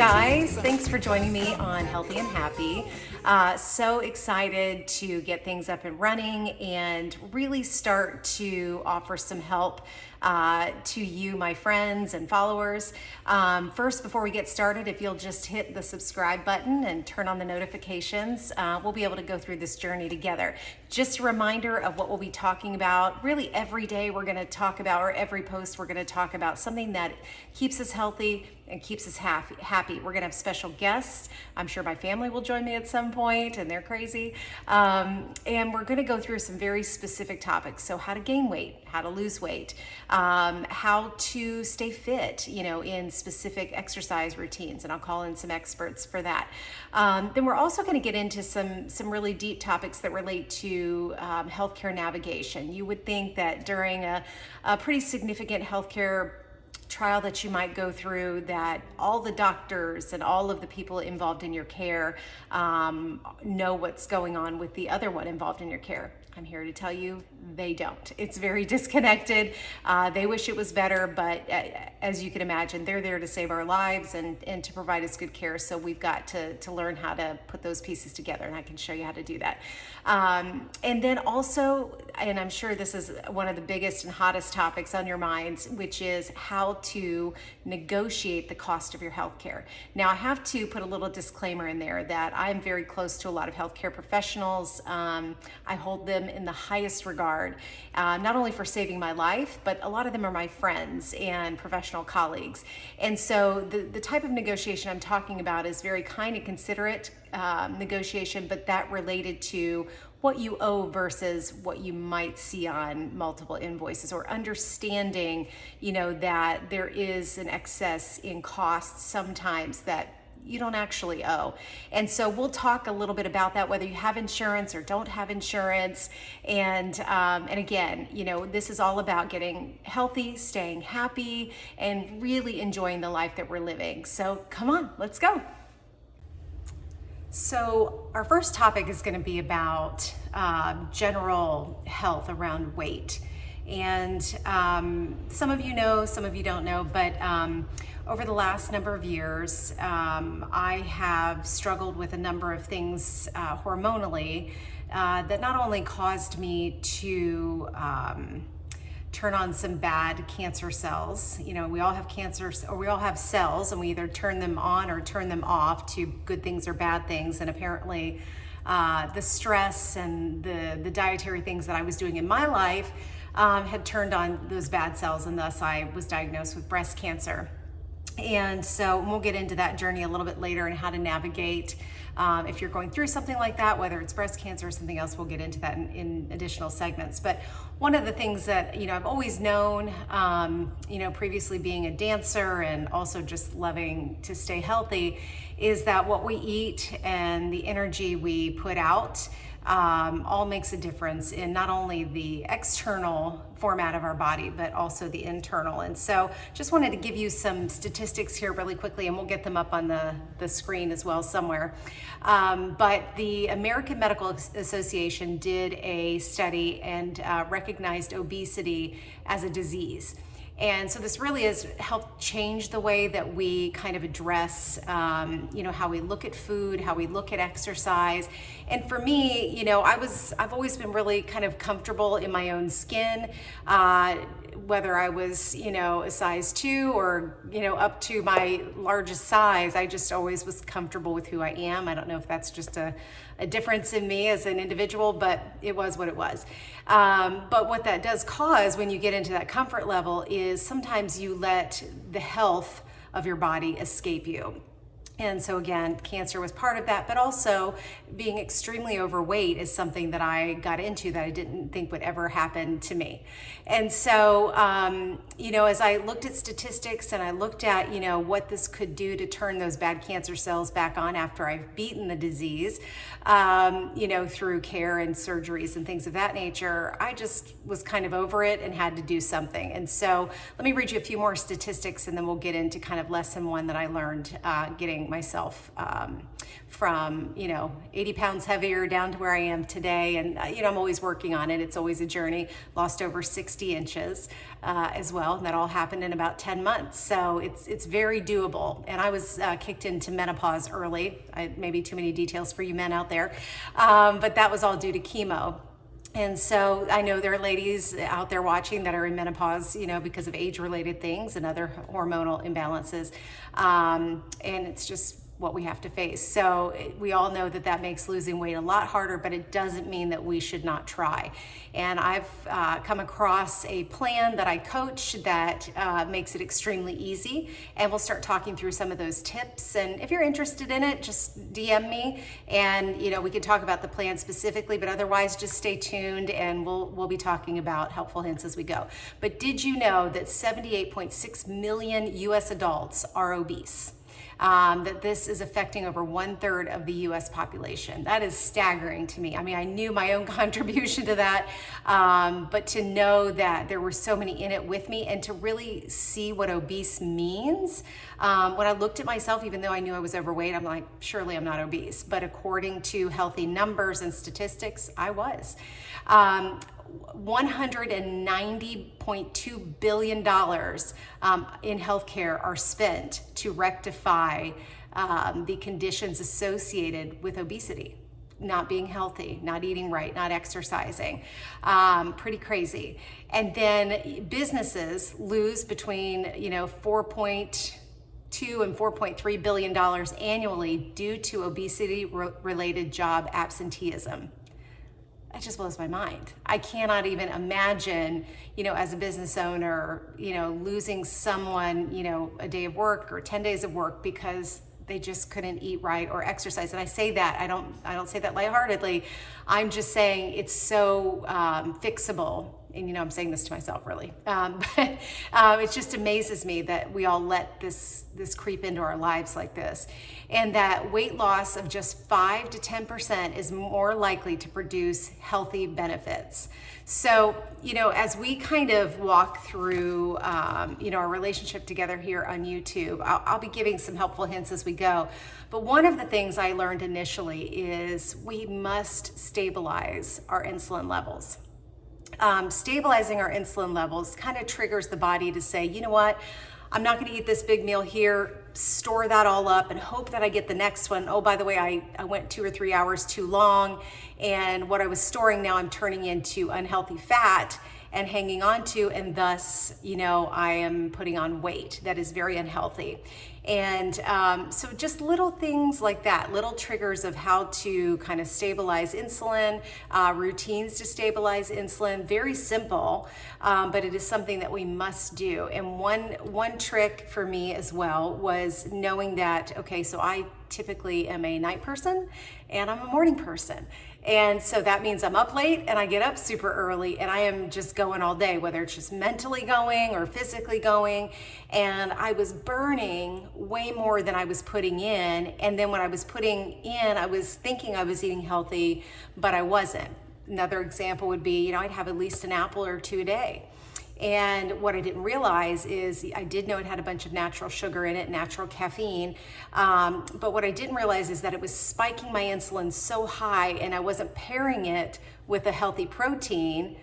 guys, thanks for joining me on Healthy and Happy. So excited to get things up and running and really start to offer some help to you, my friends and followers. First, before we get started, if you'll just hit the subscribe button and turn on the notifications, we'll be able to go through this journey together. Just a reminder of what we'll be talking about. Really every day we're going to talk about, or every post we're going to talk about something that keeps us healthy and keeps us happy. We're going to have special guests. I'm sure my family will join me at some point, and they're crazy. And we're going to go through some very specific topics. So how to gain weight, how to lose weight, how to stay fit, in specific exercise routines. And I'll call in some experts for that. Then we're also going to get into some really deep topics that relate to healthcare navigation. You would think that during a pretty significant healthcare trial that you might go through, that all the doctors and all of the people involved in your care know what's going on with the other one involved in your care. I'm here to tell you they don't. It's very disconnected. They wish it was better, but as you can imagine, they're there to save our lives and to provide us good care. So we've got to learn how to put those pieces together, and I can show you how to do that. And then also, and I'm sure this is one of the biggest and hottest topics on your minds, which is how to negotiate the cost of your healthcare. Now, I have to put a little disclaimer in there that I'm very close to a lot of healthcare professionals. I hold them in the highest regard, not only for saving my life, but a lot of them are my friends and professional colleagues. And so the type of negotiation I'm talking about is very kind and considerate negotiation, but that related to what you owe versus what you might see on multiple invoices, or understanding, that there is an excess in costs sometimes that you don't actually owe. And so we'll talk a little bit about that, whether you have insurance or don't have insurance. And again, this is all about getting healthy, staying happy, and really enjoying the life that we're living. So come on, let's go. So our first topic is going to be about general health around weight. And some of you know, some of you don't know, but over the last number of years, I have struggled with a number of things hormonally that not only caused me to turn on some bad cancer cells. We all have cancers, or we all have cells, and we either turn them on or turn them off to good things or bad things. And apparently the stress and the dietary things that I was doing in my life had turned on those bad cells, and thus I was diagnosed with breast cancer. And so we'll get into that journey a little bit later and how to navigate if you're going through something like that, whether it's breast cancer or something else. We'll get into that in additional segments. But one of the things that I've always known, previously being a dancer and also just loving to stay healthy, is that what we eat and the energy we put out all makes a difference in not only the external format of our body, but also the internal. And so just wanted to give you some statistics here really quickly, and we'll get them up on the screen as well somewhere. But the American Medical Association did a study and recognized obesity as a disease. And so this really has helped change the way that we kind of address, how we look at food, how we look at exercise. And for me, I've always been really kind of comfortable in my own skin, whether I was, a size 2 or, up to my largest size. I just always was comfortable with who I am. I don't know if that's just a difference in me as an individual, but it was what it was. But what that does cause when you get into that comfort level is sometimes you let the health of your body escape you. And so again, cancer was part of that, but also being extremely overweight is something that I got into that I didn't think would ever happen to me. And so, as I looked at statistics and I looked at, what this could do to turn those bad cancer cells back on after I've beaten the disease, through care and surgeries and things of that nature, I just was kind of over it and had to do something. And so let me read you a few more statistics, and then we'll get into kind of lesson one that I learned getting myself from, 80 pounds heavier down to where I am today. And, I'm always working on it. It's always a journey. Lost over 60 inches as well. And that all happened in about 10 months. So it's very doable. And I was kicked into menopause early. Maybe too many details for you men out there. But that was all due to chemo. And so I know there are ladies out there watching that are in menopause, because of age-related things and other hormonal imbalances. And it's just what we have to face. So we all know that makes losing weight a lot harder, but it doesn't mean that we should not try. And I've come across a plan that I coach that makes it extremely easy. And we'll start talking through some of those tips. And if you're interested in it, just DM me and, we can talk about the plan specifically, but otherwise just stay tuned and we'll be talking about helpful hints as we go. But did you know that 78.6 million US adults are obese? That this is affecting over 1/3 of the US population. That is staggering to me. I mean, I knew my own contribution to that, but to know that there were so many in it with me and to really see what obese means. When I looked at myself, even though I knew I was overweight, I'm like, surely I'm not obese. But according to healthy numbers and statistics, I was. $190.2 billion in healthcare are spent to rectify the conditions associated with obesity. Not being healthy, not eating right, not exercising. Pretty crazy. And then businesses lose between, $4.2 and $4.3 billion annually due to obesity-related job absenteeism. It just blows my mind. I cannot even imagine, as a business owner, losing someone, a day of work or 10 days of work because they just couldn't eat right or exercise. And I say that, I don't say that lightheartedly. I'm just saying it's so fixable. And I'm saying this to myself really, but it just amazes me that we all let this creep into our lives like this, and that weight loss of just 5 to 10% is more likely to produce healthy benefits. So, as we kind of walk through, our relationship together here on YouTube, I'll be giving some helpful hints as we go. But one of the things I learned initially is we must stabilize our insulin levels. Stabilizing our insulin levels kind of triggers the body to say, you know what, I'm not going to eat this big meal here, store that all up and hope that I get the next one. Oh, by the way, I went 2 or 3 hours too long, and what I was storing now I'm turning into unhealthy fat and hanging on to, and thus, I am putting on weight that is very unhealthy. And so just little things like that, little triggers of how to kind of stabilize insulin, routines to stabilize insulin, very simple, but it is something that we must do. And one trick for me as well was knowing that, okay, so I typically am a night person and I'm a morning person. And so that means I'm up late and I get up super early and I am just going all day, whether it's just mentally going or physically going. And I was burning way more than I was putting in. And then when I was putting in, I was thinking I was eating healthy, but I wasn't. Another example would be, I'd have at least an apple or 2 a day. And what I didn't realize is I did know it had a bunch of natural sugar in it, natural caffeine. But what I didn't realize is that it was spiking my insulin so high and I wasn't pairing it with a healthy protein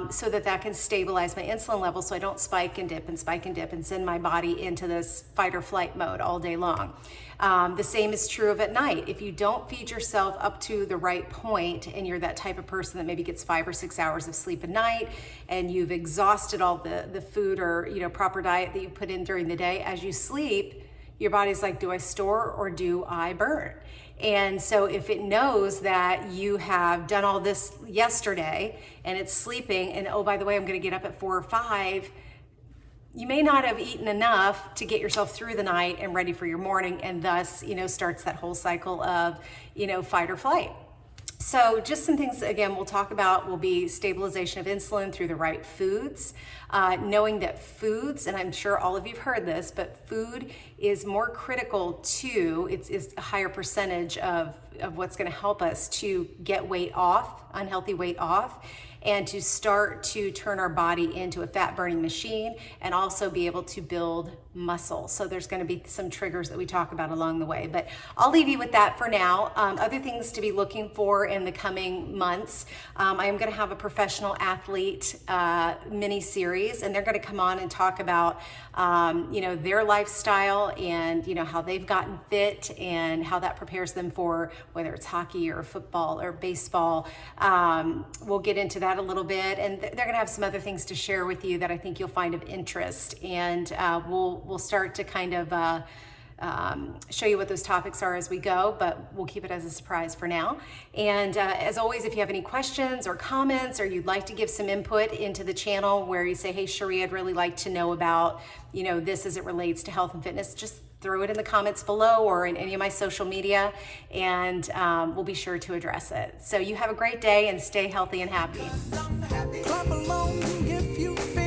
so that can stabilize my insulin level so I don't spike and dip and spike and dip and send my body into this fight or flight mode all day long. The same is true of at night. If you don't feed yourself up to the right point and you're that type of person that maybe gets 5 or 6 hours of sleep a night and you've exhausted all the food or proper diet that you put in during the day, as you sleep, your body's like, do I store or do I burn? And so if it knows that you have done all this yesterday and it's sleeping and, oh, by the way, I'm going to get up at 4 or 5, you may not have eaten enough to get yourself through the night and ready for your morning, and thus, starts that whole cycle of, fight or flight. So just some things, again, we'll talk about will be stabilization of insulin through the right foods, knowing that foods, and I'm sure all of you have heard this, but food is more critical to, it's a higher percentage of what's going to help us to get weight off, unhealthy weight off, and to start to turn our body into a fat burning machine and also be able to build muscle. So there's going to be some triggers that we talk about along the way, but I'll leave you with that for now. Other things to be looking for in the coming months. I am going to have a professional athlete mini series, and they're going to come on and talk about their lifestyle and how they've gotten fit and how that prepares them for whether it's hockey or football or baseball. We'll get into that a little bit, and they're going to have some other things to share with you that I think you'll find of interest, and we'll start to kind of show you what those topics are as we go, but we'll keep it as a surprise for now. And as always, if you have any questions or comments, or you'd like to give some input into the channel where you say, hey, Cherie, I'd really like to know about this as it relates to health and fitness, just throw it in the comments below or in any of my social media, and we'll be sure to address it. So you have a great day and stay healthy and happy. Clap along if you feel